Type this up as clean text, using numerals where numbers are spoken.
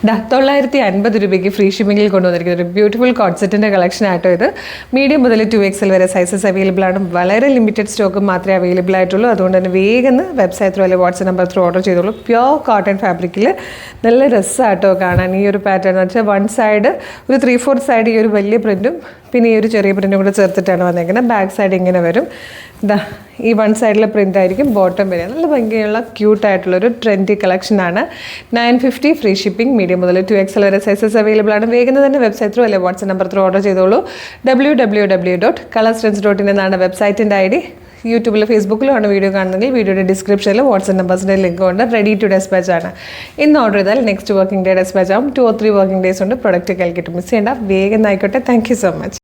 ₹950 free ഷിപ്പിംഗിൽ കൊണ്ടുവന്നിരിക്കുന്ന ഒരു beautiful coat സെറ്റിൻ്റെ collection ആയിട്ടോ ഇത്. മീഡിയം മുതൽ 2XL വരെ സൈസസ് അവൈലബിൾ ആണ്. വളരെ ലിമിറ്റഡ് സ്റ്റോക്ക് മാത്രമേ അവൈലബിൾ ആയിട്ടുള്ളൂ. അതുകൊണ്ട് തന്നെ വേഗം വെബ്സൈറ്റ് ത്രൂ അല്ലെങ്കിൽ വാട്സ്ആപ്പ് നമ്പർ ത്രൂ ഓർഡർ ചെയ്തോളൂ. പ്യോർ കോട്ടൺ ഫാബ്രിക്കിൽ നല്ല രസമായിട്ടോ കാണാൻ. ഈ ഒരു പാറ്റേൺ എന്ന് വെച്ചാൽ വൺ സൈഡ് ഒരു 3/4 സൈഡ് ഈ ഒരു വലിയ പ്രിൻറ്റും പിന്നെ ഈ ഒരു ചെറിയ പ്രിൻറ്റും കൂടെ ചേർത്തിട്ടാണ് വന്നേക്കുന്നത്. ബാക്ക് സൈഡ് ഇങ്ങനെ വരും. ഈ വൺ സൈഡിലെ പ്രിൻ്റ് ആയിരിക്കും ബോട്ടം വരിക. നല്ല ഭംഗിയുള്ള ക്യൂട്ടായിട്ടുള്ളൊരു ട്രെൻഡി കളക്ഷനാണ്. 950 ഫ്രീ ഷിപ്പിംഗ്. മീഡിയം മുതൽ 2XL വരെ സൈസസ് അവൈലബിൾ ആണ്. വേഗം തന്നെ വെബ്സൈറ്റ് ത്രൂ അല്ലെങ്കിൽ വാട്സ്ആപ്പ് നമ്പർ ത്രൂ ഓർഡർ ചെയ്തോളൂ. www.colorstrends.in എന്നാണ് വെബ്സൈറ്റിൻ്റെ ID. യൂട്യൂബിലും ഫേസ്ബുക്കിലും ആണ് വീഡിയോ കാണുന്നതെങ്കിൽ വീഡിയോയുടെ ഡിസ്ക്രിപ്ഷനിൽ വാട്സ്ആപ്പ് നമ്പേഴ്സിൻ്റെ ലിങ്ക് ഉണ്ട്. റെഡി ടു ഡെസ്പാച്ച് ആണ്. ഇന്ന് ഓർഡർ ചെയ്താൽ നെക്സ്റ്റ് വർക്കിംഗ് ഡേ ഡെസ്പാച്ച് ആവും. 2 or 3 വർക്കിംഗ് ഡേയ്സ് ഉണ്ട് പ്രൊഡക്റ്റ് കയ്യിൽ കിട്ടും. മിസ് ചെയ്യേണ്ട, വേഗം ആയിക്കോട്ടെ. Thank you so much.